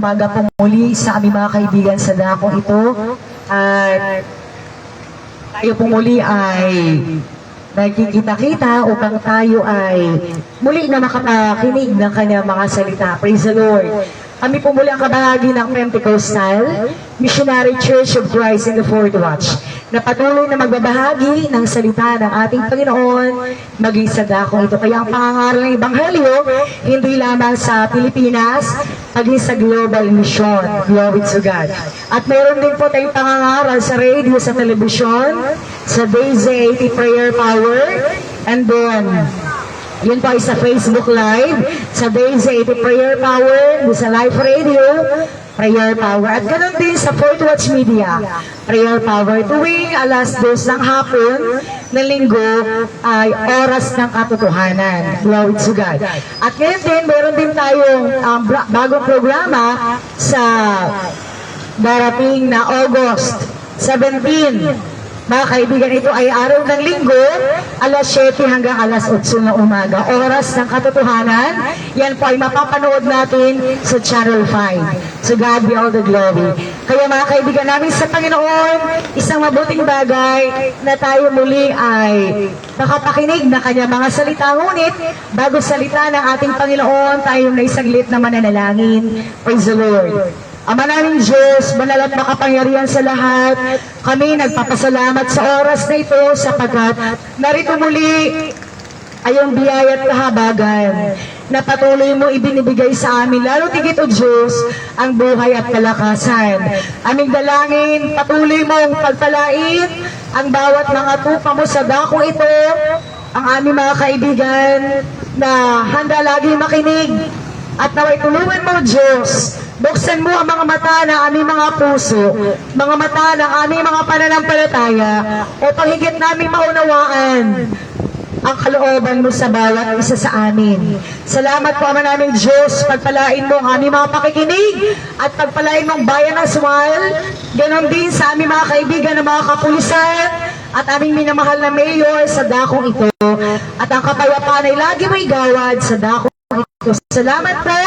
Umaga po muli sa aming mga kaibigan sa dakong ito. At tayo po muli ay nagkikita-kita upang tayo ay muli na makapakinig ng kanyang mga salita. Praise the Lord. Kami po muli ang kabahagi ng Pentecostal Missionary Church of Christ in the Fourth Watch na patuloy na magbabahagi ng salita ng ating Panginoon maging sa dakong ito. Kaya ang pangangaral ng Ebanghelyo, hindi lamang sa Pilipinas, maging sa global mission. Glory to God. At meron din po tayong pangangaral sa radio, sa telebisyon, sa Daisy 80 Prayer Power, and then yun po ay sa Facebook Live, sa Daisy 80 Prayer Power, sa Live Radio, Prayer Power. At ganoon din sa Fourth Watch Media, Prayer Power. Tuwing alas 2 ng hapon na linggo ay oras ng katotohanan. Glory to God. At ngayon din, meron din tayong bagong programa sa darating na August 17. Mga kaibigan, ito ay araw ng linggo, alas 7 hanggang alas 8 ng umaga. Oras ng katotohanan, yan po ay mapapanood natin sa Channel 5. So God be all the glory. Kaya mga kaibigan namin sa Panginoon, isang mabuting bagay na tayo muli ay nakapakinig na kanya mga salita. Ngunit, bago salita ng ating Panginoon, tayong naisaglit na mananalangin. Praise the Lord. Ama naming Diyos, banal at makapangyarihan sa lahat, kami nagpapasalamat sa oras na ito sapagkat narito muli ay yung biyaya at kahabagan na patuloy mo ibinibigay sa amin. Lalo tigit o Diyos, ang buhay at kalakasan. Aming dalangin, patuloy mong pagpalain ang bawat mga tupa mo sa dakong ito, ang aming mga kaibigan na handa lagi makinig at naway tulungan mo Diyos. Buksan mo ang mga mata ng aming mga puso, mga mata ng aming mga pananampalataya, upang higit namin maunawaan ang kalooban mo sa bawat isa sa amin. Salamat po, Ama namin Diyos, pagpalain mo ang aming mga pakikinig at pagpalain mo ang bayan ng Sumal, ganon din sa aming mga kaibigan ng mga kapulisan at aming minamahal na mayor sa dakong ito, at ang kapayapaan ay lagi may gawad sa dakong ito. Salamat po,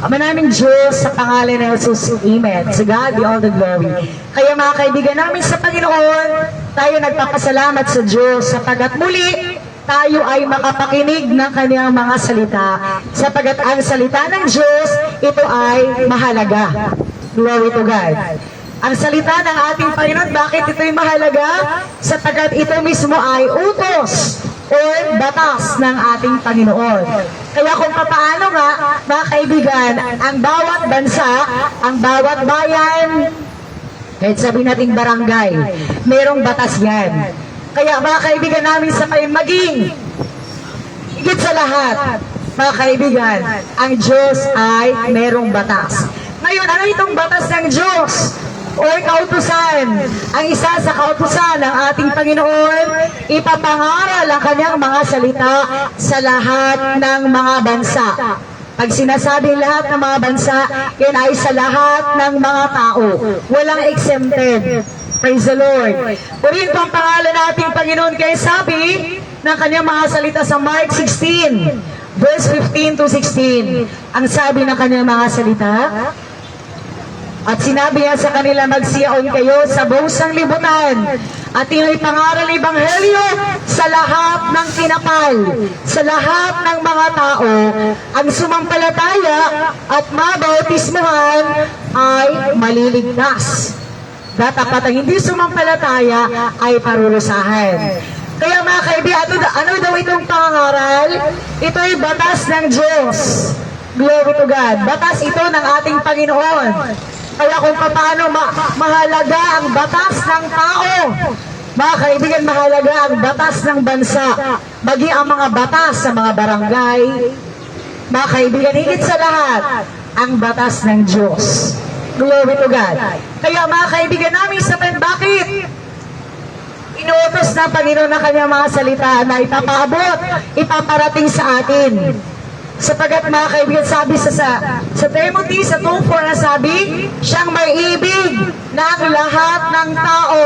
Ama namin Diyos, sa pangalan ng Jesus, Amen. To God be all the glory. Kaya mga kaibigan namin sa Panginoon, tayo nagpapasalamat sa Diyos sapagat muli tayo ay makapakinig ng kanyang mga salita. Sapagat ang salita ng Diyos, ito ay mahalaga. Glory to God. Ang salita ng ating Panginoon, bakit ito ay mahalaga? Sapagat ito mismo ay utos o batas ng ating Panginoon. Kaya kung papaano nga, mga kaibigan, ang bawat bansa, ang bawat bayan, kahit sabihin natin barangay, merong batas yan. Kaya mga kaibigan namin sa maging, higit sa lahat, mga kaibigan, ang Diyos ay merong batas. Ngayon, ano itong batas ng Diyos? O kautusan, ang isa sa kautusan ng ating Panginoon, ipapangaral ang kanyang mga salita sa lahat ng mga bansa. Pag sinasabing lahat ng mga bansa, yan ay sa lahat ng mga tao. Walang exempted. Praise the Lord. Purihin po ang pangalan ng ating Panginoon, kaya sabi ng kanyang mga salita sa Mark 16, verse 15 to 16. Ang sabi ng kanyang mga salita, at sinabi niya sa kanila, magsiyaon kayo sa buong sanglibutan at ipangaral ng Ebanghelyo sa lahat ng tinapal, sa lahat ng mga tao. Ang sumampalataya at mabautismuhan ay maliligtas. Datapat ang hindi sumampalataya ay parurusahan. Kaya mga kaibigan, ano daw itong pangaral? Ito ay batas ng Diyos. Glory to God. Batas ito ng ating Panginoon. Kaya kung paano mahalaga ang batas ng tao, mga kaibigan, mahalaga ang batas ng bansa, bagi ang mga batas sa mga barangay, mga kaibigan, higit sa lahat, ang batas ng Diyos. Glory to God. Kaya mga kaibigan namin sa bakit inuutos ng Panginoon na kanyang mga salita na ipapaabot, ipaparating sa atin. Sapagat mga kaibigan, sabi sa Timothy, sa 2:4 na sabi, siyang may ibig na ang lahat ng tao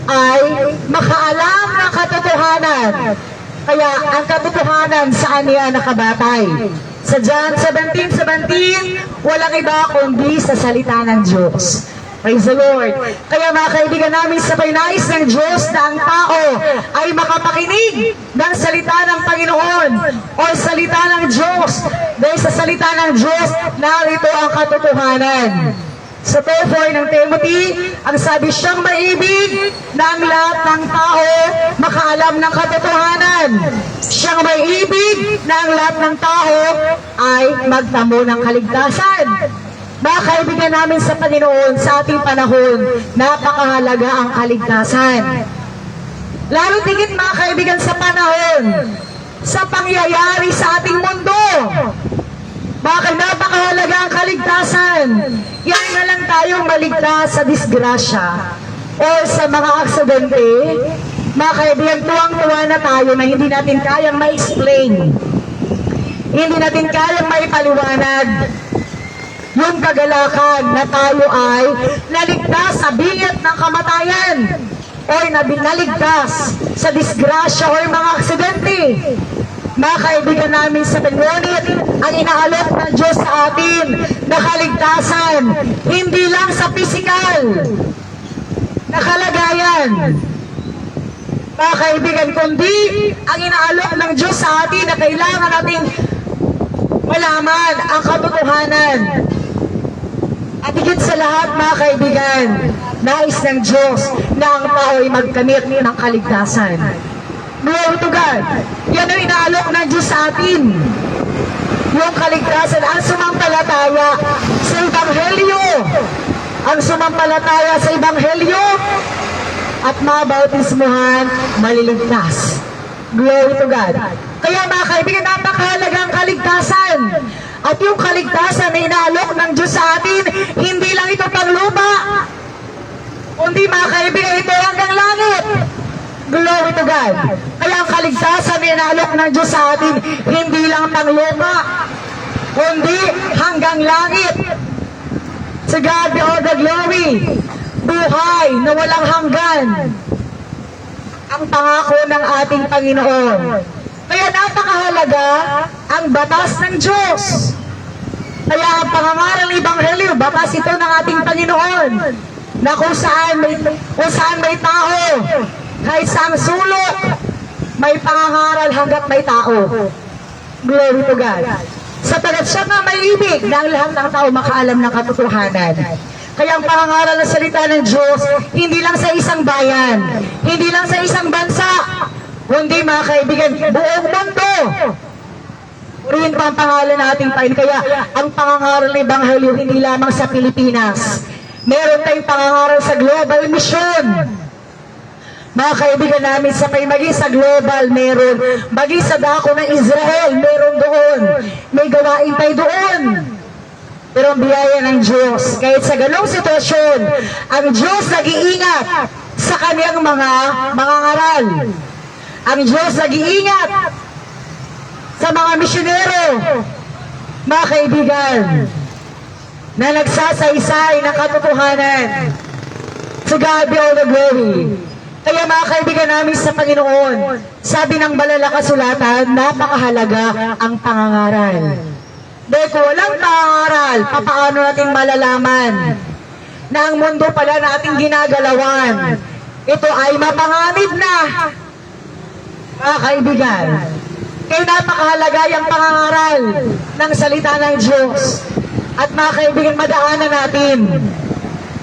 ay makaalam ng katotohanan. Kaya ang katotohanan saan niya nakabatay? Sa John 17:17, walang iba kundi sa salita ng Diyos. Praise the Lord. Kaya mga kaibigan namin, sa nais ng Diyos na ang tao ay makapakinig ng salita ng Panginoon o salita ng Diyos. Dahil sa salita ng Diyos, narito ang katotohanan. Sa 2:4 ng Timothy, ang sabi siyang maibig na ang lahat ng tao makaalam ng katotohanan. Siyang maibig na ang lahat ng tao ay magtamo ng kaligtasan. Mga kaibigan namin sa Panginoon, sa ating panahon, napakahalaga ang kaligtasan. Lalo tingin mga kaibigan sa panahon, sa pangyayari sa ating mundo. Bakit napakahalaga ang kaligtasan? Yan na lang tayong maligtas sa disgrasya o sa mga aksidente. Mga kaibigan, tuwang-tuwa na tayo na hindi natin kayang ma-explain. Hindi natin kayang maipaliwanag yung kagalakan na tayo ay naligtas sa bingit ng kamatayan o naligtas sa disgrasya o mga aksidente. Mga kaibigan namin sa Panginoon, ang inaalok ng Diyos sa atin na kaligtasan, hindi lang sa pisikal na kalagayan. Mga kaibigan, kundi ang inaalok ng Diyos sa atin na kailangan nating malaman ang katotohanan. At higit sa lahat, mga kaibigan, nais ng Diyos na ang tao ay magkamit ng kaligtasan. Glory to God. Yan ang inaalok ng Diyos sa atin. Yung kaligtasan, ang sumampalataya sa Ebanghelyo. Ang sumampalataya sa Ebanghelyo at mabautismuhan, maliligtas. Glory to God. Kaya mga kaibigan, napakahalaga ang kaligtasan. At yung kaligtasan na inaalok ng Diyos sa atin, hindi lang ito panglupa, kundi mga kaibigan, ito hanggang langit. Glory to God. Kaya ang kaligtasan na inaalok ng Diyos sa atin, hindi lang panglupa, kundi hanggang langit. To God be all the glory. Buhay na walang hanggan ang pangako ng ating Panginoon. Kaya napakahalaga ang batas ng Diyos. Kaya ang pangangaral ng Ebanghelyo, batas ito ng ating Panginoon, na kung saan may tao, kahit sa sulok, may pangangaral hanggat may tao. Glory to God. Sapagkat siya na may ibig na ang lahat ng tao makaalam ng katotohanan. Kaya ang pangangaral ng salita ng Diyos, hindi lang sa isang bayan, hindi lang sa isang bansa, kundi mga kaibigan, buong mundo. Purihin pa ang pangalan nating Panginoon. Kaya ang pangangaral ng Ebanghelyo hindi lamang sa Pilipinas. Meron tayong pangangaral sa global mission. Mga kaibigan namin, sa maging sa global, meron. Maging sa dako ng Israel, meron doon. May gawain tayo doon. Pero ang biyaya ng Diyos, kahit sa ganong sitwasyon, ang Diyos nag-iingat sa kaniyang mga ngaral. Ang Diyos nag-iingat sa mga misyonero, mga kaibigan, na nagsasaysay ng katotohanan. To God be all the glory. Kaya mga kaibigan namin sa Panginoon, sabi ng banal na kasulatan, napakahalaga ang pangangaral. Dahil kung walang pangangaral, paano natin malalaman na ang mundo pala na ating ginagalawan, ito ay mapanganib na, mga kaibigan. Kaya napakahalaga yung pangangaral ng salita ng Diyos. At mga kaibigan, madaanan natin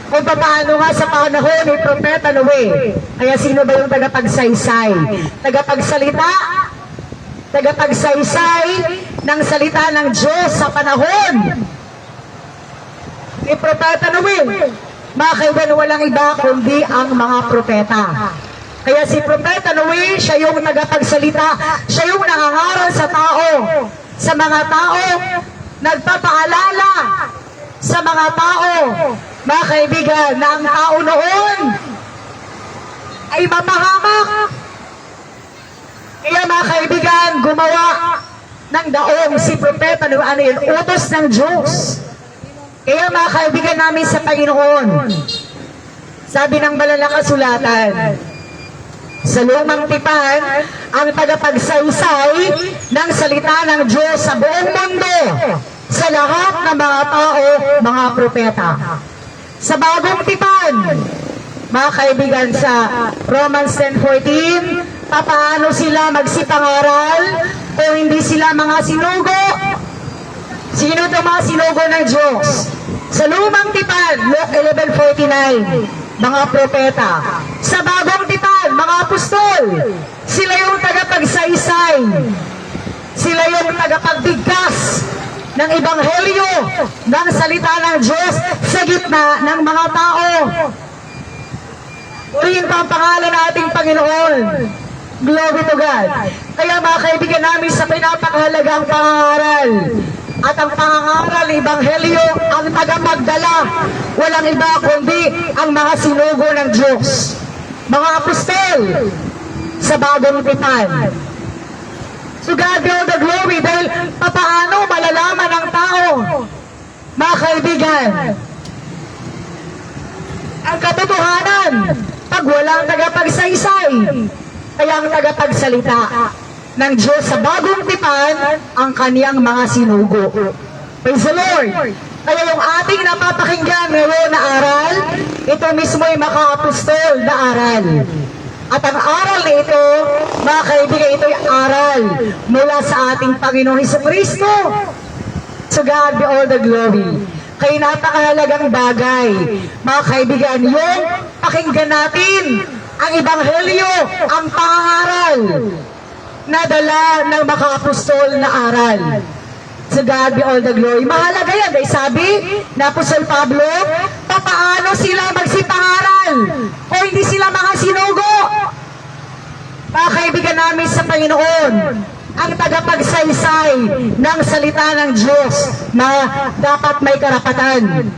kung paano nga sa panahon ni Propeta Noe. Kaya sino ba yung tagapagsaysay? Tagapagsalita, tagapagsaysay ng salita ng Diyos sa panahon ni Propeta Noe. Mga kaibigan, walang iba kundi ang mga propeta. Kaya si Propeta Noe, siya yung tagapagsalita, siya yung nangangaral sa tao, sa mga tao, nagpapaalala sa mga tao, mga kaibigan, na ang tao noon ay mapahamak. Kaya mga kaibigan, gumawa ng daong si Propeta Noe, ano yun, utos ng Diyos. Kaya mga kaibigan namin sa Panginoon, sabi ng banal na kasulatan, sa lumang tipan, ang tagapagsaysay ng salita ng Diyos sa buong mundo sa lahat ng mga tao, mga propeta. Sa bagong tipan, mga kaibigan, sa Romans 10:14, paano sila magsipangaral kung hindi sila mga sinugo? Sino itong mga sinugo ng Diyos? Sa lumang tipan, Luke 11:49, mga propeta. Sa bagong tipan, mga apostol. Sila yung tagapagsaysay. Sila yung tagapagbigkas ng ebanghelyo, ng salita ng Diyos sa gitna ng mga tao. Purihin pa ang pangalan ng ating Panginoon. Glory to God. Kaya mga kaibigan namin sa pinapakahalagang pangangaral. At ang pangangaral ng ebanghelyo, ang tagamagdala, walang iba kundi ang mga sinugo ng Diyos. Mga apostol sa bagong tipan. So God be all the glory dahil papaano malalaman ng tao, mga kaibigan, ang katotohanan pag walang tagapagsaysay. Kaya ang tagapagsalita ng Diyos sa bagong tipan ang kaniyang mga sinugo. Praise the Lord! Kaya yung ating napapakinggan ngayon na aral, ito mismo ay maka-apostol na aral. At ang aral na ito, mga kaibigan, ito ay aral mula sa ating Panginoong Hesukristo. To God be all the glory. Kaya napakahalagang bagay, mga kaibigan, yung pakinggan natin ang ebanghelyo, ang pangaral na dala ng maka-apostol na aral. To God be all the glory. Mahalaga yan. Dahil sabi na Apostol Pablo, paano sila magsipangaral o hindi sila mga sinugo? Mga kaibigan namin sa Panginoon, ang tagapagsaysay ng salita ng Diyos na dapat may karapatan.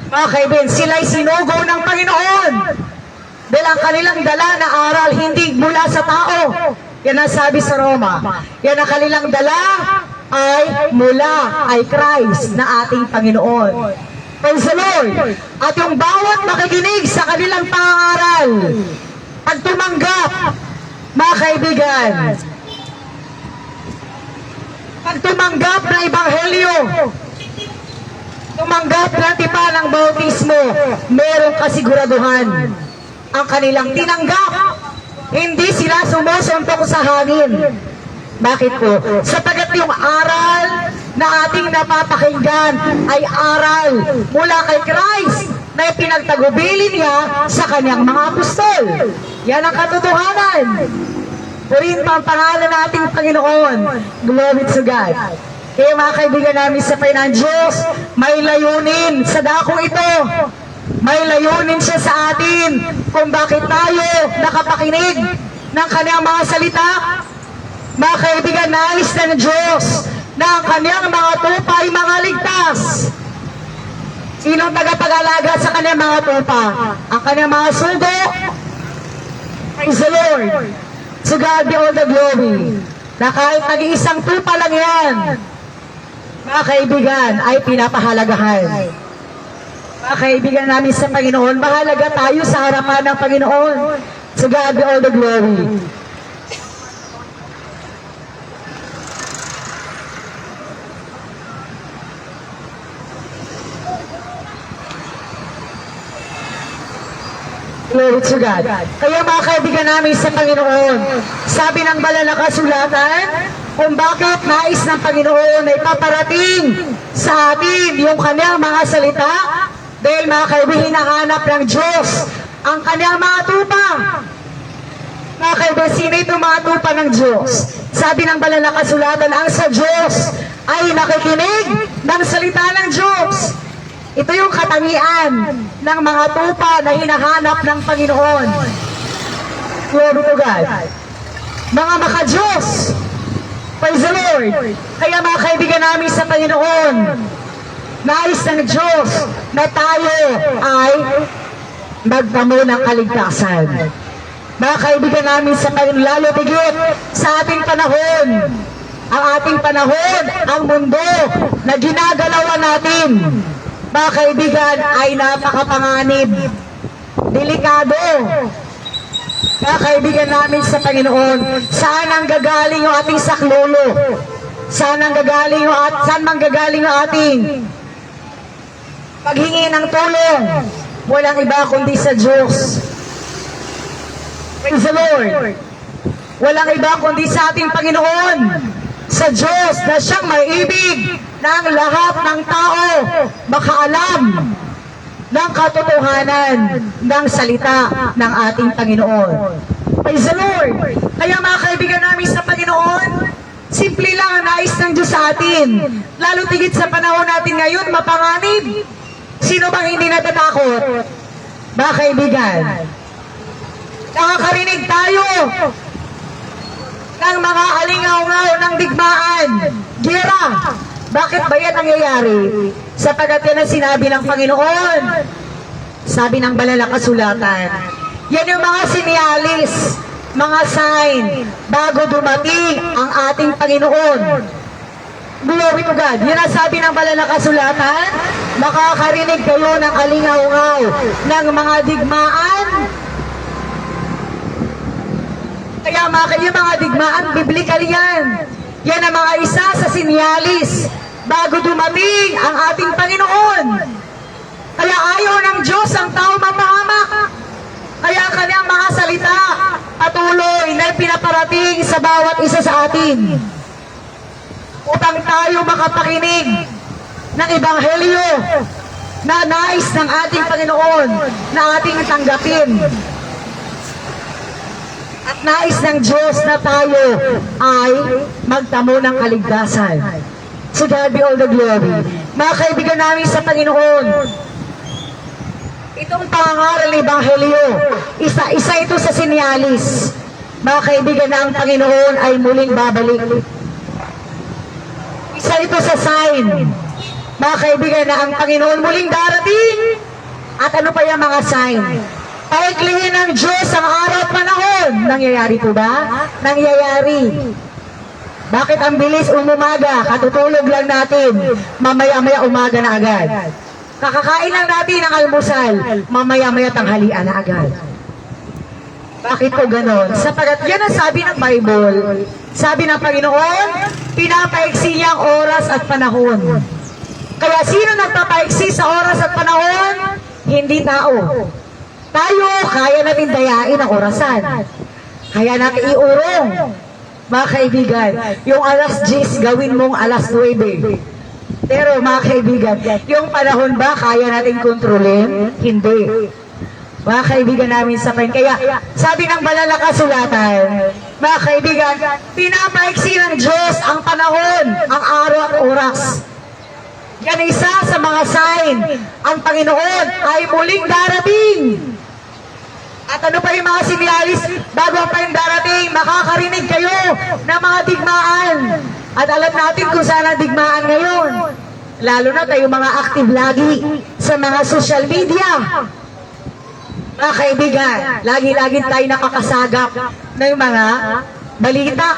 Mga kaibigan, sila'y sinugo ng Panginoon. Dahil ang kanilang dala na aral hindi mula sa tao. Yan ang sabi sa Roma. Yan ang kanilang dala ay mula ay Christ na ating Panginoon. Praise the Lord. At yung bawat makikinig sa kanilang pangaral, at tumanggap, mga kaibigan, pag tumanggap na ebanghelyo, tumanggap na tipan ng bautismo, merong kasiguraduhan. Ang kanilang tinanggap, hindi sila sumusuntok sa hangin. Bakit po? Sapagat yung aral na ating napapakinggan ay aral mula kay Christ na pinagtagubilin niya sa kanyang mga apostol. Yan ang katotohanan. Purihin pa ang pangalan ng ating Panginoon. Glory to God. Kaya mga kaibigan namin sa Panginoon Diyos, may layunin sa dakong ito. May layunin siya sa atin kung bakit tayo nakapakinig ng kanyang mga salita. Mga kaibigan, nais na ng Diyos na ang kanyang mga tupa ay mga ligtas. Sinong tagapag-alaga sa kanyang mga tupa? Ang kanyang mga sugo. Praise the Lord. To God be all the glory. Na kahit nag-iisang tupa lang yan, mga kaibigan, ay pinapahalagahan. Mga kaibigan namin sa Panginoon, mahalaga tayo sa harapan ng Panginoon. To God be all the glory. Glory to God. Kaya mga kaibigan namin sa Panginoon, sabi ng banal na kasulatan, kung bakit nais ng Panginoon ay paparating sa atin yung kanyang mga salita, dahil mga kaibigan, hinahanap ng Diyos ang kanyang mga tupa. Mga kaibigan, sino itong mga tupa ng Diyos? Sabi ng banal na kasulatan, ang sa Diyos ay nakikinig ng salita ng Diyos. Ito yung katangian ng mga tupa na hinahanap ng Panginoon. Glory to God. Mga maka-Diyos. Praise the Lord. Kaya mga kaibigan namin sa Panginoon, nais ng Diyos na tayo ay magdamo ng kaligtasan. Mga kaibigan namin sa Panginoon, lalo tigit sa ating panahon, ang ating panahon, ang mundo na ginagalawan natin, mga kaibigan, ay napakapanganib, delikado. Mga kaibigan namin sa Panginoon, saan ang gagaling yung ating saklolo? Saan manggagaling ang ating paghingi ng tulong? Walang iba kundi sa Diyos. Praise the Lord. Walang iba kundi sa ating Panginoon, sa Diyos na siyang maibig ng lahat ng tao makaalam ng katotohanan ng salita ng ating Panginoon. Praise the Lord. Kaya mga kaibigan namin sa Panginoon, simple lang ang nais ng Diyos sa atin. Lalo tigit sa panahon natin ngayon, mapanganib. Sino bang hindi natatakot? Mga kaibigan, nakakarinig tayo ng mga alingaw-ngaw ng digmaan, gera. Bakit ba yan nangyayari? Sapagat yan ang sinabi ng Panginoon. Sabi ng banal na kasulatan, yan yung mga sinyalis, mga sign, bago dumating ang ating Panginoon. Glory to God. Yan ang sabi ng banal na kasulatan, makakarinig kayo ng alingaw-ngaw ng mga digmaan. Kaya yung mga digmaan, biblical yan. Yan ang mga isa sa sinyalis bago dumating ang ating Panginoon. Kaya ayaw ng Diyos ang tao mapahamak. Kaya ang kanyang mga salita patuloy na pinaparating sa bawat isa sa atin upang tayo makapakinig ng Ebanghelyo na nais ng ating Panginoon na ating tanggapin. At nais ng Diyos na tayo ay magtamo ng kaligtasan. So God be all the glory. Mga kaibigan namin sa Panginoon, itong pangangaral ng Ebanghelyo, isa ito sa sinyalis. Mga kaibigan na ang Panginoon ay muling babalik. Isa ito sa sign. Mga kaibigan na ang Panginoon muling darating. At ano pa yung mga sign? Paiklihin ng Diyos ang araw at panahon. Nangyayari po ba? Nangyayari. Bakit ang bilis umumaga? Katutulog lang natin. Mamaya-maya umaga na agad. Kakakain lang natin ang almusal. Mamaya-maya tanghalian na agad. Bakit po ganon? Sapagat yan ang sabi ng Bible. Sabi ng Panginoon, pinapaiksi niya ang oras at panahon. Kaya sino nagpapaiksi sa oras at panahon? Hindi tao. Tayo, kaya natin dayain ang orasan. Kaya natin iurong. Mga kaibigan, yung alas 10, gawin mong alas 9. Pero mga kaibigan, yung panahon ba kaya natin kontrolin? Hindi. Mga kaibigan namin sa Panginoon. Kaya sabi ng banal na kasulatan, mga kaibigan, pinapaiksi ng Diyos ang panahon, ang araw at oras. Yan isa sa mga sign. Ang Panginoon ay muling darating. At ano pa yung mga sinyalis, bago pa yung darating, makakarinig kayo ng mga digmaan. At alam natin kung saan ang digmaan ngayon. Lalo na tayo mga active lagi sa mga social media. Mga kaibigan, lagi-lagi tayo nakakasagap ng mga balita.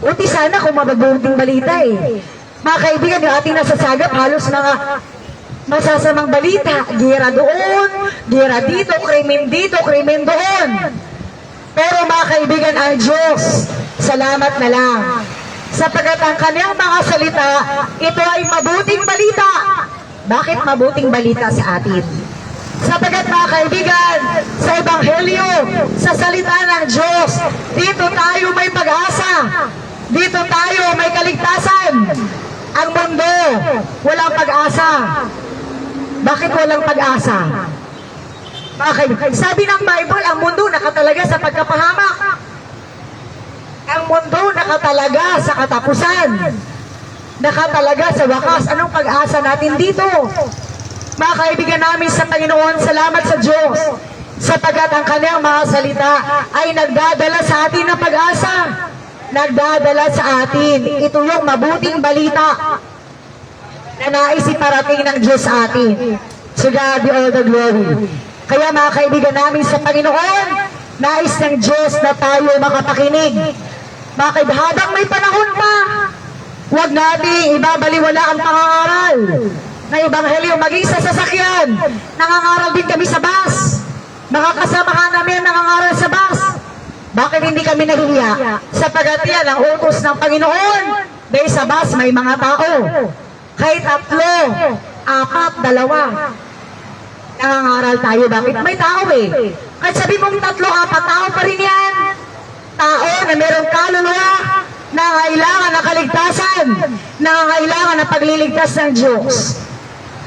Uti sana kung mababuting balita eh. Mga kaibigan, yung ating nasasagap, halos mga masasamang balita. Gira doon, gira dito, krimen doon. Pero mga kaibigan, ang Diyos, salamat na lang. Sapagat ang kanyang mga salita, ito ay mabuting balita. Bakit mabuting balita sa atin? Sapagat mga kaibigan, sa Ebanghelyo, sa salita ng Diyos, dito tayo may pag-asa. Dito tayo may kaligtasan. Ang mundo, walang pag-asa. Bakit walang pag-asa? Mga kaibigan, sabi ng Bible, ang mundo nakatalaga sa pagkapahamak. Ang mundo nakatalaga sa katapusan. Nakatalaga sa wakas. Anong pag-asa natin dito? Mga kaibigan namin sa Panginoon, salamat sa Diyos. Sapagat ang kanyang mga salita ay nagdadala sa atin ng pag-asa. Nagdadala sa atin. Ito yung mabuting balita na nais iparating ng Diyos sa atin. So God be all the glory. Kaya mga kaibigan namin sa Panginoon, nais ng Diyos na tayo makapakinig. Mga kaibigan, habang may panahon pa, huwag natin ibabaliwala ang pangangaral na Ebanghelyo, maging sa sasakyan. Nangangaral din kami sa bus. Mga kasamahan namin nangangaral sa bus. Bakit hindi kami nahihiya? Sapagat yan ang utos ng Panginoon Dahil sa bus, may mga tao. Kahit 3, 4, 2. Nangangaral tayo. Bakit? May tao eh. Kahit sabi mong 3, 4 tao pa rin yan. Tao na merong kaluluwa, nangangailangan ng kaligtasan, nangangailangan ng pagliligtas ng Diyos.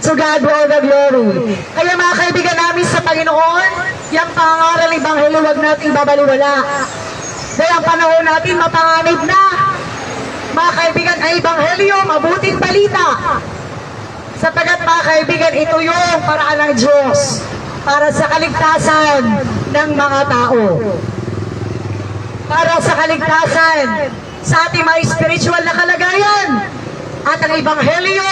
So God be all the glory. Kaya mga kaibigan namin sa Panginoon, yung pangangaral ng Ebanghelyo, huwag nating babaliwala. Dahil ang panahon natin mapanganib na. Mga kaibigan, ang Ebanghelyo, mabuting balita. Sapagkat mga kaibigan, ito yung paraan ng Diyos para sa kaligtasan ng mga tao. Para sa kaligtasan sa ating mga spiritual na kalagayan. At ang Ebanghelyo,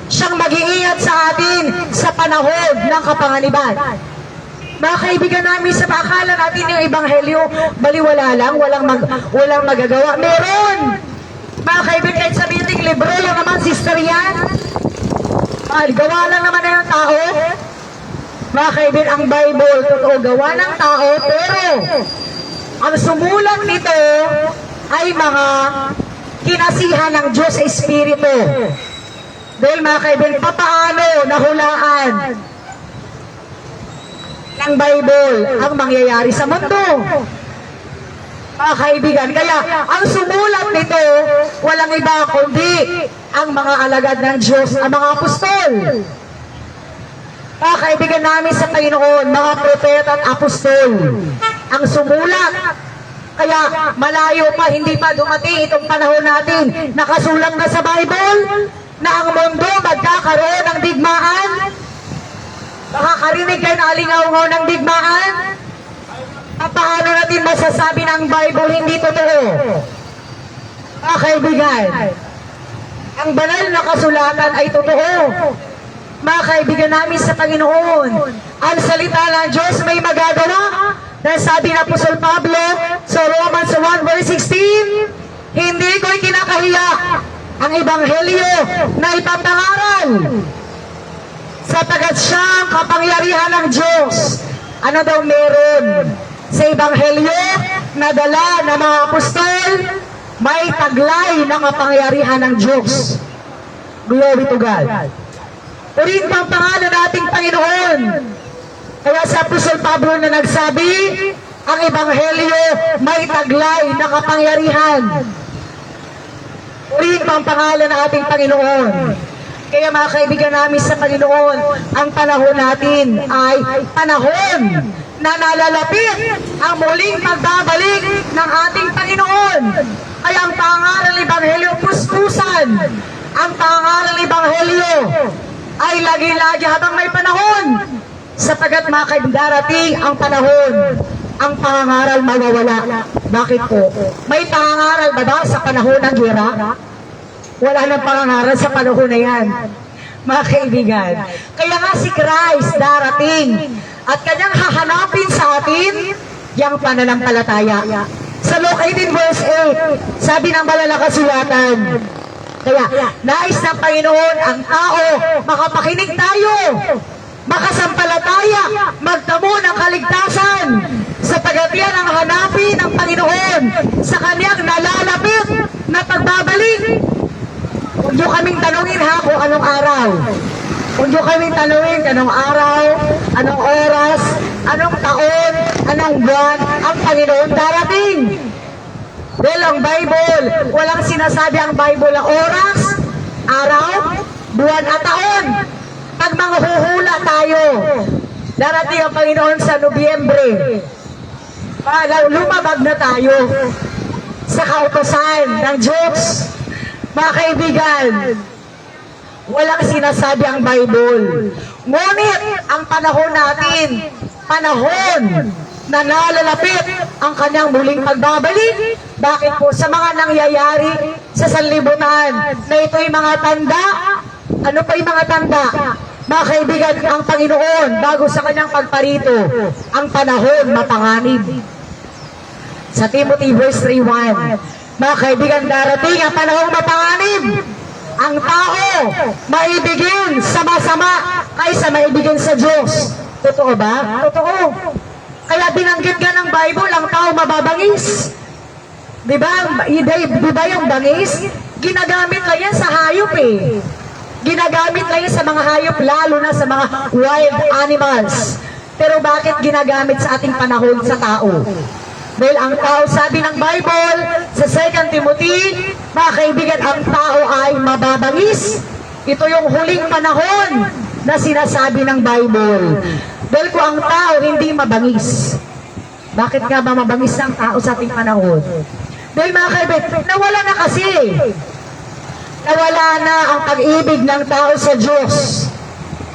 siyang mag-iingat sa atin sa panahon ng kapanganiban. Mga kaibigan namin, sa akala natin yung Ebanghelyo, baliwala lang, walang magagawa. Meron! Mga kaibigan, kahit sabihin ng libro lang naman, sister yan. Gawa lang naman ng tao. Mga kaibigan, ang Bible, totoo, gawa ng tao, pero ang sumulat nito ay mga kinasihan ng Diyos sa Espiritu. Dahil mga kaibigan, papaano nahulaan ng Bible ang mangyayari sa mundo? Mga kaibigan, kaya ang sumulat nito, walang iba kundi ang mga alagad ng Diyos, ang mga apostol. Mga kaibigan namin sa Panginoon, mga propeta at apostol, ang sumulat. Kaya malayo pa, hindi pa dumating itong panahon natin. Nakasulat na sa Bible na ang mundo magkakaroon ng digmaan. Makakarinig kayo na alingaw-ngaw ng digmaan. Paano natin masasabi na ang Bible hindi totoo? Mga kaibigan, ang banal na kasulatan ay totoo. Mga kaibigan namin sa Panginoon, ang salita ng Diyos may magagawa. Dahil sabi ng Apostol Pablo sa Romans 1 verse 16, hindi ko'y kinakahiya ang Ebanghelyo na ipapangaral sapagkat siya ang kapangyarihan ng Diyos. Ano daw meron sa Ebanghelyo na dala ng mga apostol? May taglay ng kapangyarihan ng Diyos. Glory to God. Purihin pa ang pangalan nating Panginoon. Kaya sa Apostol Pablo na nagsabi, ang Ebanghelyo may taglay na kapangyarihan. Purihin pa ang pangalan ng ating Panginoon. Kaya mga kaibigan namin sa Panginoon, ang panahon natin ay panahon na nalalapit ang muling pagbabalik ng ating Panginoon. Kaya ang pangaral ng Ebanghelyo, puspusan. Ang pangaral ng Ebanghelyo ay lagi-lagi habang may panahon. Sapagat mga kaibigan, darating ang panahon, ang pangangaral mawawala. Bakit po? May pangangaral ba sa panahon ng giyera? Wala nang pangangaral sa panahon na yan, mga kaibigan. Kaya nga si Christ darating at kanyang hahanapin sa atin yung pananampalataya. Sa Luke 18 verse 8, sabi ng banal na kasulatan, kaya nais ng Panginoon ang tao, makapakinig tayo, makasampalataya, magtamo ng kaligtasan, sapagkat yan ang hanapin ng Panginoon sa kanyang nalalapit na pagbabalik. Huwag nyo kaming tanungin ha kung anong araw. Huwag nyo kaming tanungin anong araw, anong oras, anong taon, anong buwan, ang Panginoon darating. Dahil ang Bible, walang sinasabi ang Bible ang oras, araw, buwan at taon. Pag manghuhula tayo, darating ang Panginoon sa Nobyembre. Lumabag na tayo sa kautosan ng Diyos. Mga kaibigan, walang sinasabi ang Bible. Ngunit ang panahon natin, panahon na nalalapit ang kanyang muling pagbabalik. Bakit po? Sa mga nangyayari sa sanlibutan na ito'y mga tanda. Ano pa yung mga tanda? Mga kaibigan, ang Panginoon, bago sa kanyang pagparito, ang panahon mapanganib. Sa Timothy verse 3:1, mga kaibigan, darating ang panahong mapanganib. Ang tao, maibigin sa masama kaysa maibigin sa Diyos. Totoo ba? Totoo. Kaya binanggit nga ng Bible, ang tao mababangis. Diba yung bangis? Ginagamit lang yan sa hayop eh. Ginagamit lang yan sa mga hayop, lalo na sa mga wild animals. Pero bakit ginagamit sa ating panahon sa tao? Dahil ang tao, sabi ng Bible, sa 2 Timothy, mga kaibigan, ang tao ay mababangis. Ito yung huling panahon na sinasabi ng Bible. Dahil kung ang tao hindi mabangis, bakit nga ba mabangis ang tao sa ating panahon? Dahil mga kaibigan, nawala na kasi. Nawala na ang pag-ibig ng tao sa Diyos.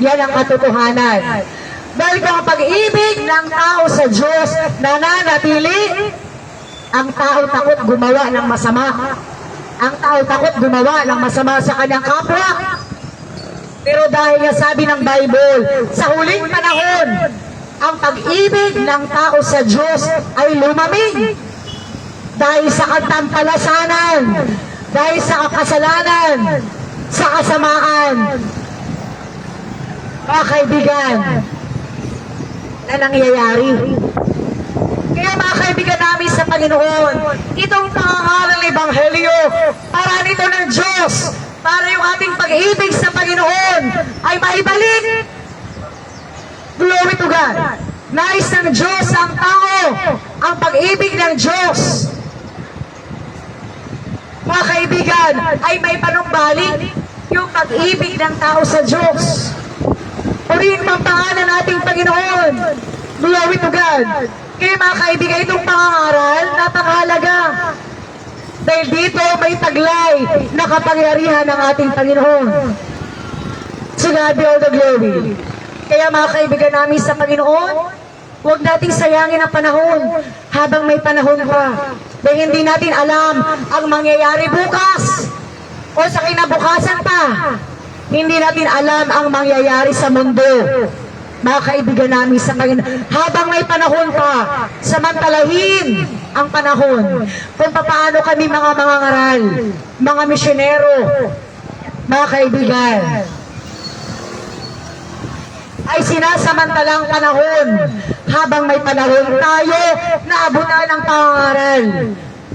Yan ang katotohanan. Dahil kung ang pag-ibig ng tao sa Diyos nananatili, ang tao takot gumawa ng masama. Ang tao takot gumawa ng masama sa kanyang kapwa. Pero dahil nga sabi ng Bible, sa huling panahon, ang pag-ibig ng tao sa Diyos ay lumamig. Dahil sa katampalasanan, dahil sa kasalanan, sa kasamaan. Mga kaibigan, na nangyayari. Kaya mga kaibigan namin sa Panginoon, itong pangangaral ng Ebanghelyo, para nito ng Diyos, para yung ating pag-ibig sa Panginoon ay maibalik. Glory to God. Nais ng Diyos ang tao, ang pag-ibig ng Diyos. Mga kaibigan, ay may panumbalik yung pag-ibig ng tao sa Diyos. Purihin ang pangalan nating Panginoon. Glory to God. Kaya mga kaibigan, itong pangangaral, napakahalaga. Dahil dito may taglay na kapangyarihan ng ating Panginoon. To God be all the glory. Kaya mga kaibigan namin sa Panginoon, huwag nating sayangin ang panahon habang may panahon pa. Dahil hindi natin alam ang mangyayari bukas o sa kinabukasan pa. Hindi natin alam ang mangyayari sa mundo. Mga kaibigan namin sa Panginoon, habang may panahon pa, samantalahin ang panahon kung paano kami mga mangangaral, mga misyonero, mga kaibigan, ay sinasamantalang panahon habang may panahon tayo na abutan ng pangangaral.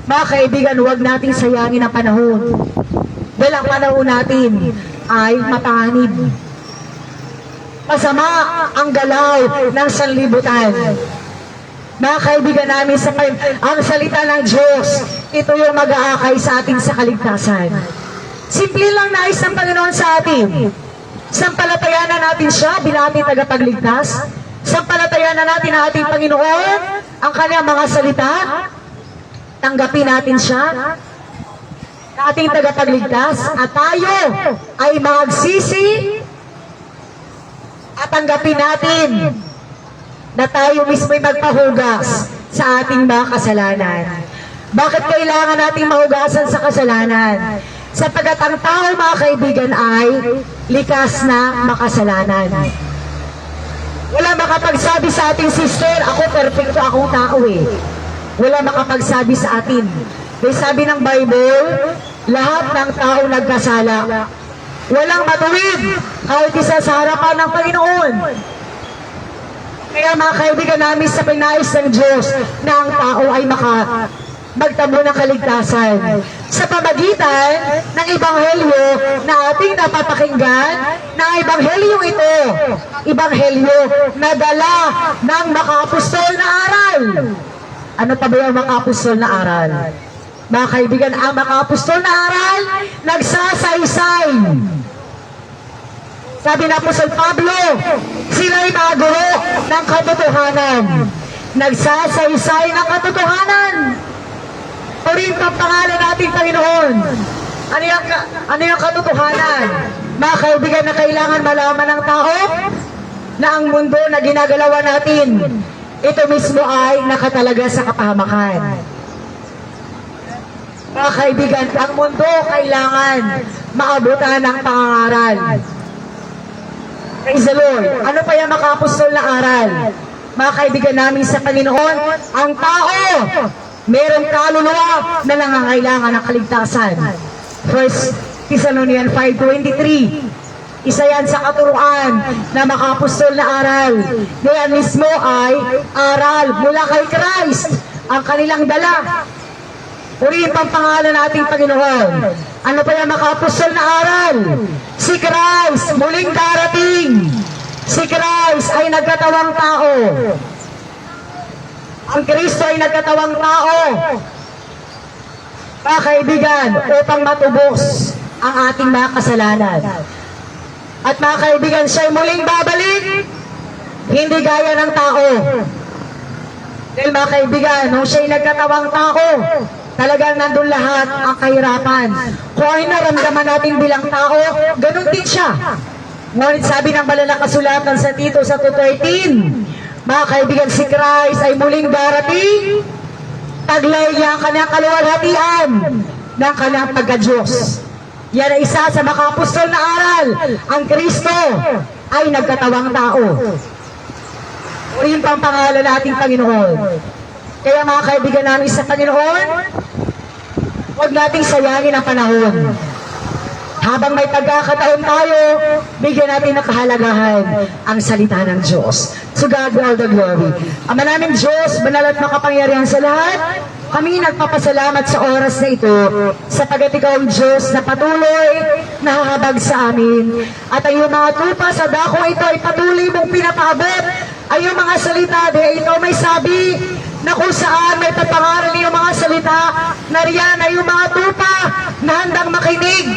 Mga kaibigan, huwag nating sayangin ang panahon. Dahil ang panahon natin ay mapanganib. Masama ang galaw ng sanlibutan. Mga kaibigan namin sa ang salita ng Diyos, ito yung mag-aakay sa atin sa kaligtasan. Simple lang nais ng Panginoon sa atin. Sampalatayanan natin siya bilang ating tagapagligtas. Sampalatayanan natin ang ating Panginoon, ang kanyang mga salita. Tanggapin natin siya na ating tagapagligtas at tayo ay magsisi at tanggapin natin na tayo mismo'y magpahugas sa ating mga kasalanan. Bakit kailangan nating mahugasan sa kasalanan? Sapagkat ang tao, mga kaibigan, ay likas na makasalanan. Wala makapagsabi sa ating sister, ako perfecto akong tao eh. Wala makapagsabi sa atin. Dahil sabi ng Bible, lahat ng tao nagkasala. Walang matuwid kahit isa sa harapan ng Panginoon. Kaya mga kaibigan namin sa pinais ng Diyos na ang tao ay magtamo ng kaligtasan sa pamagitan ng Ebanghelyo na ating napapakinggan, na Ebanghelyong ito, Ebanghelyo na dala ng makaapostol na aral. Ano pa ba yung makaapostol na aral? Mga kaibigan, ang makaapostol na aral, nagsasaysay. Sabi na Apostol Pablo, sila'y mga guro ng katotohanan. Nagsasaysay ng katotohanan. Purihin ang pangalan nating Panginoon. Ano yung katotohanan? Mga kaibigan, na kailangan malaman ng tao na ang mundo na ginagalawan natin, ito mismo ay nakatalaga sa kapahamakan. Mga kaibigan, ang mundo kailangan maabutan ng pangangaral. Praise the Lord. Ano pa yung makaapostol na aral? Mga kaibigan namin sa Panginoon, ang tao, merong kaluluwa na nangangailangan ng kaligtasan. 1 Thessalonians 5:23. Isa yan sa katuruan na makaapostol na aral. Yan mismo ay aral mula kay Christ, ang kanilang dala. Purihin pang pangalan nating Panginoon. Ano pa yung makapustol na aral? Si Christ, muling darating. Si Christ ay nagkatawang tao. Ang Kristo ay nagkatawang tao. Mga kaibigan, upang matubos ang ating mga kasalanan. At mga kaibigan, siya'y muling babalik, hindi gaya ng tao. Dahil mga kaibigan, nung siya'y nagkatawang tao, talagang nandun lahat ang kahirapan. Kung ay naramdaman natin bilang tao, ganun din siya. Ngunit sabi ng banal na kasulatan sa Tito sa 2:13, mga kaibigan, si Christ ay muling darating, taglay niya ang kanyang kaluwalhatian ng kanyang pagka-Diyos. Yan ay isa sa makapustol na aral. Ang Kristo ay nagkatawang tao. Uriin pa ang pangalan nating Panginoon. Kaya mga kaibigan namin sa Panginoon, huwag nating sayangin ang panahon. Habang may pagkakataon tayo, bigyan natin ng kahalagahan ang salita ng Diyos. To God be all the glory. Ama namin Diyos, banal at makapangyarihan sa lahat, kami nagpapasalamat sa oras na ito sapagat ikaw ang Diyos na patuloy na hahabag sa amin. At ang iyong mga tupa sa dako ito ay patuloy mong pinapaabot. Ay iyong mga salita, di ikaw may sabi na kung saan may papangaral iyong mga salita, nariyan ay iyong mga tupa na handang makinig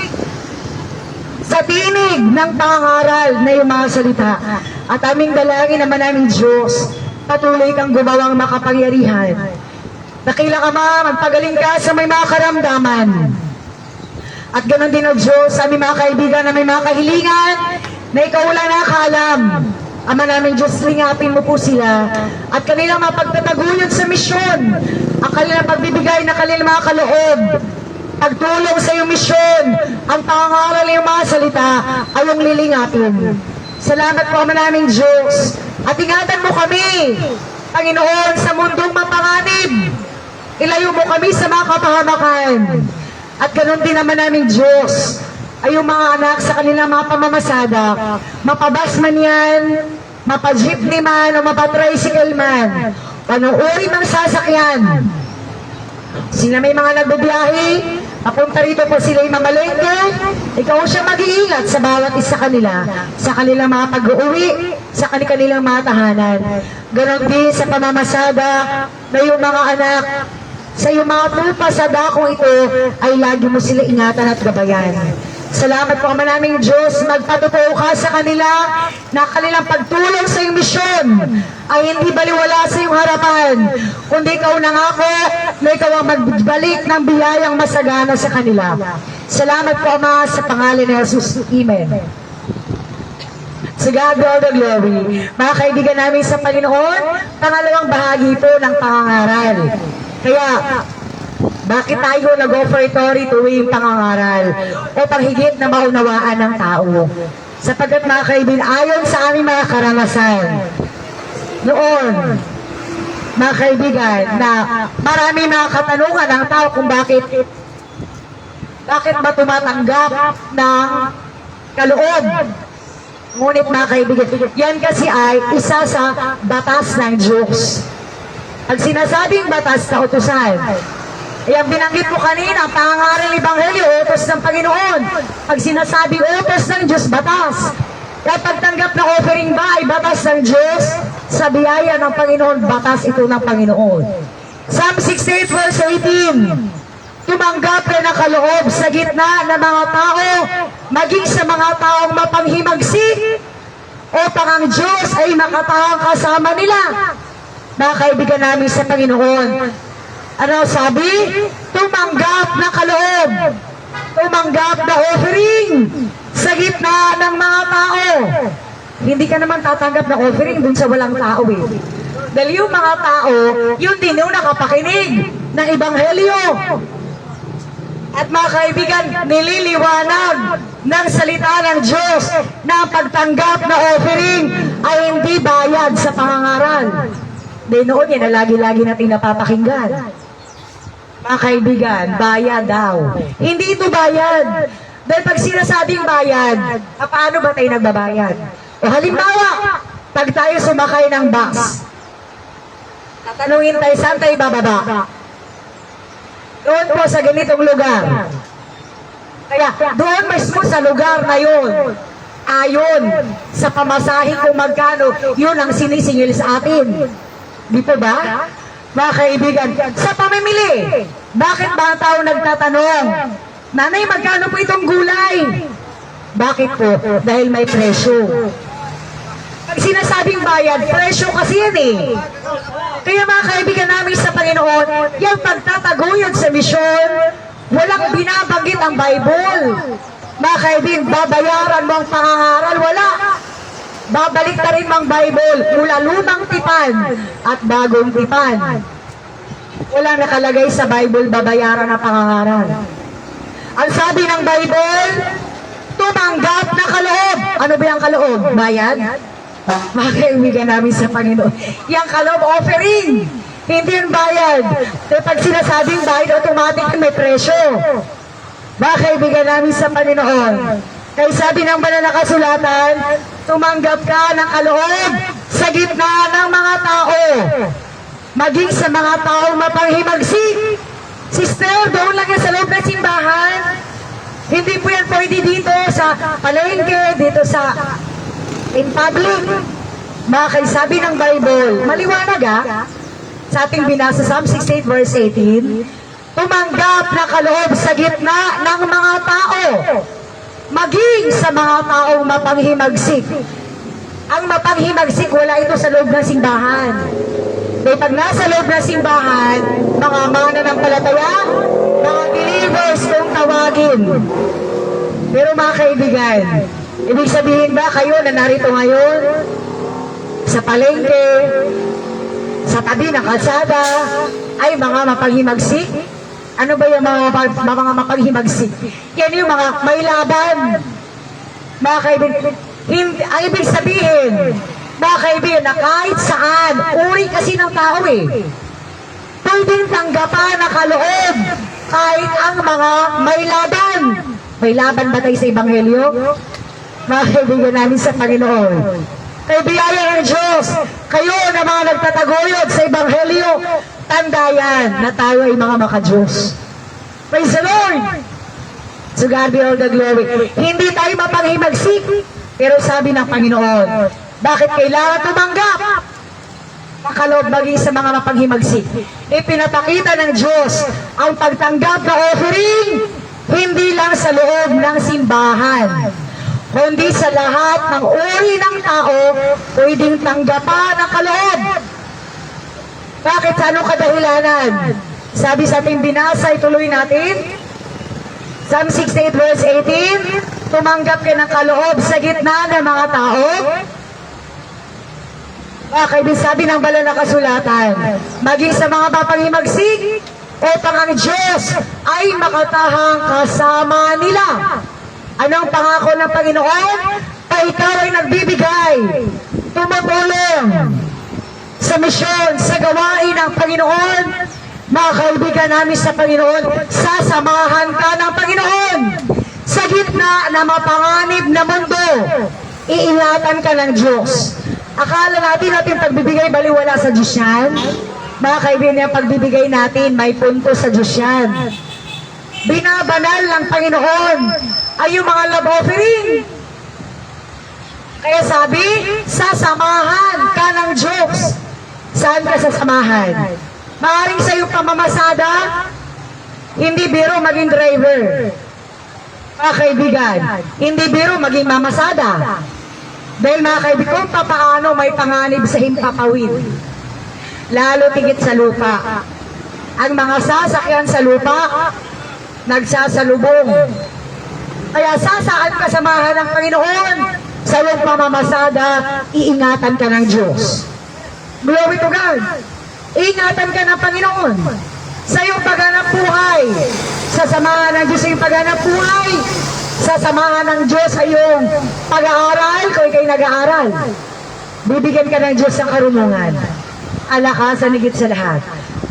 sa tinig ng pangaral na iyong mga salita. At aming dalangin naman namin Diyos, patuloy kang gumawang makapangyarihan. Dakila ka ma, magpagaling ka sa may mga karamdaman. At ganoon din o Diyos, sa aming mga kaibigan na may mga kahilingan, na ikaw wala nakakaalam. Ama namin Diyos, lingapin mo po sila at kanilang mapagtataguyod sa misyon, ang kanilang pagbibigay na kanilang mga kaloob, pagtulong sa iyong misyon, ang pangaral ng mga salita ay yung lilingapin. Salamat po Ama namin Diyos, at ingatan mo kami, Panginoon, sa mundong mapanganib. Ilayo mo kami sa mga kapahamakan. At ganoon din naman namin Diyos, ay yung mga anak sa kanilang mga pamamasada, mapabas man yan, mapa-jeepney man o mapa-tricycle man, panuuri mang sasakyan. Sila may mga nagbibiyahe, papunta rito po sila yung mamalengke, ikaw siya mag-iingat sa bawat isa kanila, sa kanilang mga pag-uwi, sa kanilang mga tahanan. Ganon din sa pamamasada na yung mga anak, sa iyong mga tupa sa dakong ito, ay lagi mo sila ingatan at gabayan. Salamat po Ama naming Diyos, magpatutuo ka sa kanila na kanilang pagtulong sa iyong misyon ay hindi baliwala sa iyong harapan, kundi ikaw nangako na ikaw ang magbalik ng biyayang masagana sa kanila. Salamat po Ama sa pangalan ni Jesus. Amen. To God be all the glory. Mga kaibigan namin sa Panginoon, pangalawang bahagi po ng pangangaral. Kaya, bakit tayo nag-offertory tuwing pangangaral? Upang higit na maunawaan ng tao. Sapagkat mga kaibigan, ayon sa aming mga karanasan, noon, mga kaibigan, na marami mga katanungan ng tao kung bakit ba tumatanggap ng kaloob. Ngunit mga kaibigan, yan kasi ay isa sa batas ng Diyos. Pag sinasabing batas na utusan, ang binanggit ko kanina, pangangaral ng Ebanghelyo, utos ng Panginoon. Pag sinasabing utos ng Diyos, batas. Kaya pagtanggap ng offering ba ay batas ng Diyos? Sa biyaya ng Panginoon, batas ito ng Panginoon. Psalm 68 verse 18, tumanggap ka ng kaloob sa gitna ng mga tao, maging sa mga taong mapanghimagsik, upang ang Diyos ay makatahang kasama nila. Mga kaibigan namin sa Panginoon, ano sabi? Tumanggap ng kaloob, tumanggap na offering sa gitna ng mga tao. Hindi ka naman tatanggap ng offering dun sa walang tao eh. Dahil yung mga tao, yun din yung nakapakinig ng Ebanghelyo. At mga kaibigan, nililiwanag ng salita ng Diyos na ang pagtanggap na offering ay hindi bayad sa pangangaral. Dahil noon yan na lagi-lagi natin napapakinggan. Mga kaibigan, bayad daw. Hindi ito bayad. Dahil pag sinasabing bayad, paano ba tayo nagbabayad? O halimbawa, pag tayo sumakay ng bus, tatanungin tayo, saan tayo bababa? Doon po sa ganitong lugar. Kaya doon mismo sa lugar na yun, ayon sa pamasahe kung magkano, yun ang sinisingil sa atin. Di po ba? Mga kaibigan, sa pamimili, bakit ba ang tao nagtatanong, Nanay, magkano po itong gulay? Bakit po? Dahil may presyo. Pag sinasabing bayad, presyo kasi yan eh. Kaya mga kaibigan namin sa Panginoon, yung pagtataguyod sa misyon, walang binabanggit ang Bible. Mga kaibigan, babayaran mo ang pangangaral, wala. Babalik na rin mang Bible mula lumang tipan at bagong tipan. Walang nakalagay sa Bible, babayaran ang pangangaral. Ang sabi ng Bible, tumanggap na kaloob. Ano ba yung kaloob? Bayad? Mga kaibigan namin sa Panginoon. Yung kaloob, offering. Hindi yung bayad. Kaya pag sinasabing bayad, automatic may presyo. Mga kaibigan namin sa Panginoon. Kaya sabi ng banal na kasulatan, tumanggap ka ng kaloob sa gitna ng mga tao. Maging sa mga tao mapanghimagsik. Sister, doon lang yan sa loob ng simbahan. Hindi po yan pwede dito sa palengke, dito sa in public. Sabi ng Bible, maliwanag sa ating binasa Psalm 68 verse 18, tumanggap na kaloob sa gitna ng mga tao, maging sa mga taong mapanghimagsik. Ang mapanghimagsik, wala ito sa loob ng simbahan. Kaya pag nasa loob ng simbahan, mga mananampalataya, mga believers kung tawagin. Pero mga kaibigan, ibig sabihin ba kayo na narito ngayon sa palengke, sa tabi ng kalsada, ay mga mapanghimagsik? Ano ba yung mga mapanghimagsik? Yan yung mga may laban. Mga kaibigan, ang ibig sabihin, mga kaibigan, na kahit saan, uri kasi ng tao pwedeng tanggapan na kaloob kahit ang mga may laban. May laban ba tayo sa Ebanghelyo? Mga kaibigan namin sa Panginoon. Kay biyaya ng Diyos, kayo na mga nagtataguyod sa Ebanghelyo, tandayan na tayo ay mga maka-Diyos. Praise the Lord! To God be all the glory. Hindi tayo mapanghimagsik, pero sabi ng Panginoon, bakit kailangan tumanggap? Makaloob maging sa mga mapanghimagsik. Ipinapakita ng Diyos ang pagtanggap na offering, hindi lang sa loob ng simbahan, kundi sa lahat ng uri ng tao, pwedeng tanggapan ang kaloob. Bakit? Sa anong kadahilanan? Sabi sa ating binasa, ituloy natin. Psalm 68 verse 18, tumanggap ka ng kaloob sa gitna ng mga tao. Kaya sabi ng banal na kasulatan, maging sa mga mapanghimagsik, upang ang Diyos ay makatahang kasama nila. Anong pangako ng Panginoon? Ay ikaw ay nagbibigay, tumutulong sa misyon, sa gawain ng Panginoon. Mga kaibigan namin sa Panginoon, sasamahan ka ng Panginoon sa gitna na mapanganib na mundo. Iingatan ka ng Diyos. Akala natin pagbibigay baliwala sa Diyos yan. Mga kaibigan, yung pagbibigay natin, may punto sa Diyos yan. Binabanal ng Panginoon ay yung mga love offering. Kaya sabi, sasamahan ka ng Diyos. Saan ka sasamahan? Maaring sa iyong pamamasada, hindi biro maging driver. Mga kaibigan, hindi biro maging mamasada. Dahil mga kaibigan, kung papaano may panganib sa himpapawid. Lalo tigit sa lupa. Ang mga sasakyan sa lupa, nagsasalubong. Kaya sasaan kasamahan ng Panginoon sa iyong pamamasada, iingatan ka ng Diyos. Glory to God. Iingatan ka ng Panginoon sa iyong paghanap buhay. Sasamahan ng Diyos sa iyong paghanap buhay. Sasamahan ng Diyos sa iyong pag-aaral kung ikaw'y nag-aaral. Bibigyan ka ng Diyos ng karunungan. Alakasan higit sa lahat.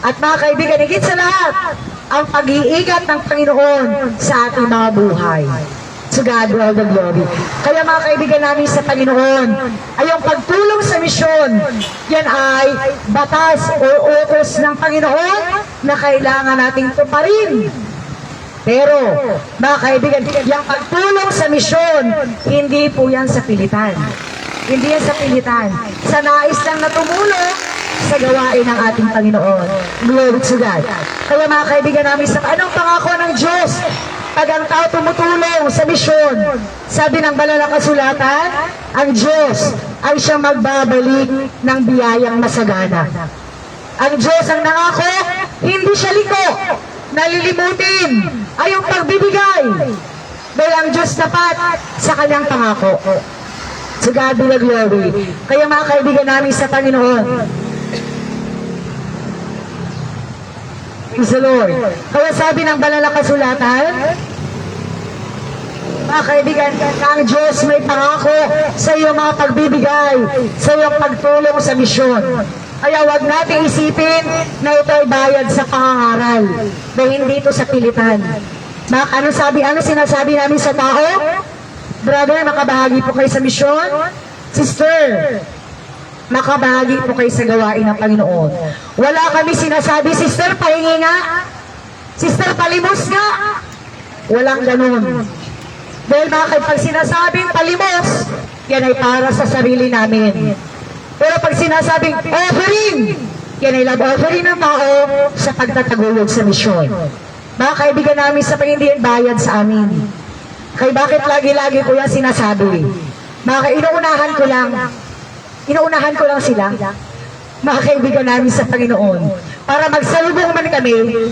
At mga kaibigan, higit sa lahat, ang pag-iigat ng Panginoon sa ating mga buhay. To God be all the glory. Kaya mga kaibigan namin sa Panginoon, ay yung pagtulong sa misyon, yan ay batas o utos ng Panginoon na kailangan nating tuparin. Pero, mga kaibigan, yung pagtulong sa misyon, hindi po yan sa pilitan. Hindi yan sa pilitan. Sa nais lang na tumulong sa gawain ng ating Panginoon. Glory to God. Kaya mga kaibigan namin, sa anong pangako ng Diyos? Pag ang tao tumutulong sa misyon, sabi ng banal na kasulatan, ang Diyos ay siyang magbabalik ng biyayang masagana. Ang Diyos ang nangako, hindi siya liko, nalilimutin ay yung pagbibigay. Dahil ang Diyos tapat sa kanyang pangako. To God be the glory. Kaya mga kaibigan namin sa Panginoon, praise the Lord. Kaya sabi ng banal na kasulatan, mga kaibigan, ang Diyos may pangako sa iyong mga pagbibigay, sa iyong pagtulong sa misyon. Kaya wag natin isipin na ito ay bayad sa pangangaral, dahil hindi ito sa pilitan. Ano sinasabi namin sa tao? Brother, makabahagi po kayo sa misyon. Sister, makabahagi po kayo sa gawain ng Panginoon. Wala kami sinasabi, sister, pahingi nga. Sister, palimos nga. Walang ganun. Dahil pag sinasabing palimos, yan ay para sa sarili namin. Pero pag sinasabing offering, yan ay love offering ng tao sa pagtataguyod sa misyon. Mga kaibigan namin sa Panginoon, bayad sa amin. Kaya bakit lagi-lagi ko yan sinasabi? Inuunahan ko lang sila, mga kaibigan namin sa Panginoon, para magsalubong man kami,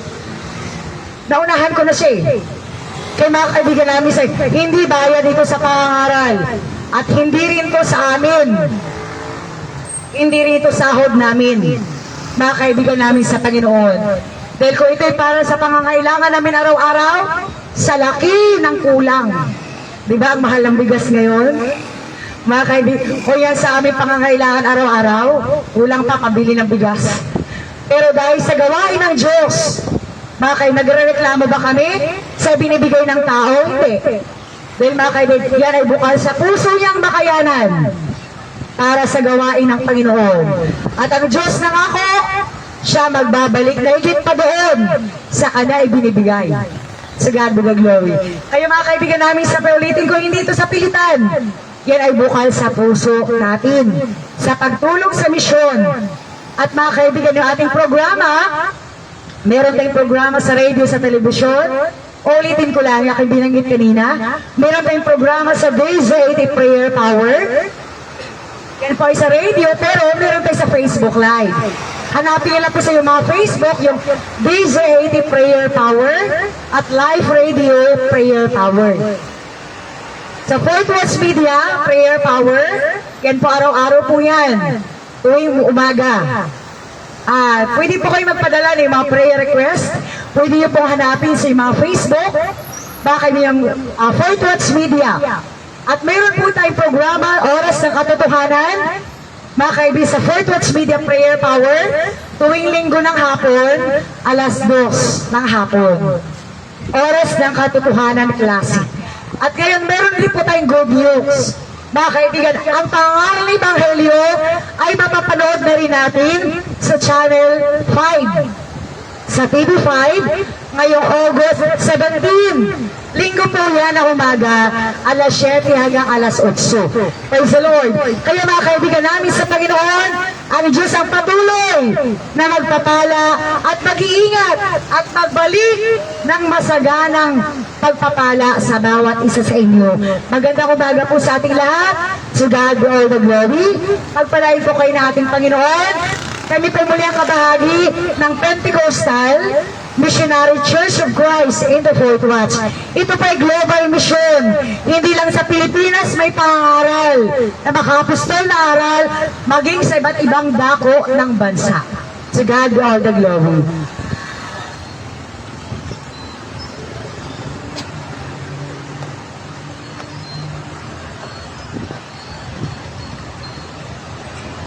naunahan ko na siya eh. Kaya mga kaibigan namin sa hindi bayad ito sa pangangaral, at hindi rin to sa amin. Hindi rin ito sahod namin, mga kaibigan namin sa Panginoon. Dahil kung ito'y para sa pangangailangan namin araw-araw, sa laki ng kulang. Di ba ang mahal ng bigas ngayon? Mga kaibigan, kung yan sa aming pangangailangan araw-araw, kulang pa pabili ng bigas. Pero dahil sa gawain ng Diyos, mga kaibigan, nagre-reklamo ba kami sa binibigay ng tao? Hindi. Dahil mga kaibigan, yan ay bukal sa puso niyang makayanan para sa gawain ng Panginoon. At ang Diyos na ako, siya magbabalik na higit pa doon sa kanya ibinibigay. Sa God be the glory. Kaya mga kaibigan namin, sa paulitin ko, hindi ito sa pilitan. Yan ay bukal sa puso natin. Sa pagtulong sa misyon. At mga kaibigan, yung ating programa, meron tayong programa sa radio, sa telebisyon. Ulitin ko lang, yung aking binanggit kanina. Meron tayong programa sa Days 80 Prayer Power. Yan po ay sa radio, pero meron tayo sa Facebook Live. Hanapin nila po sa yung mga Facebook, yung DJ80 Prayer Power at Live Radio Prayer Power. Sa Fort Watch Media, Prayer Power, yan po araw-araw po yan, tuwing umaga. Pwede po kayo magpadala ng mga prayer request, pwede nyo pong hanapin sa yung mga Facebook, baka yung Fort Watch Media. At mayroon po tayong programa, Oras ng Katotohanan, mga kaibigan sa Fort Watch Media Prayer Power, tuwing linggo ng hapon, alas 2 ng hapon. Oras ng Katotohanan klase. At ngayon, meron din po tayong good news. Mga kaibigan, ang pangaral ng Ebanghelyo ay mapapanood na rin natin sa Channel 5. Sa TV5, ngayong August 17. Linggo po yan na umaga, alas 7 hanggang alas 8. Praise the Lord. Kaya mga kaibigan namin sa Panginoon, ang Diyos ang patuloy na magpapala at mag-iingat at magbalik ng masaganang pagpapala sa bawat isa sa inyo. Magandang umaga po sa ating lahat. To God be all the glory. Pagpalain po kayo ng ating Panginoon. Kami po muli ang kabahagi ng Pentecostal Missionary Church of Christ in the Fort Watch. Ito pa ay global mission. Hindi lang sa Pilipinas may pangaral na makapostol na aral maging sa iba't ibang dako ng bansa. To God be all the glory.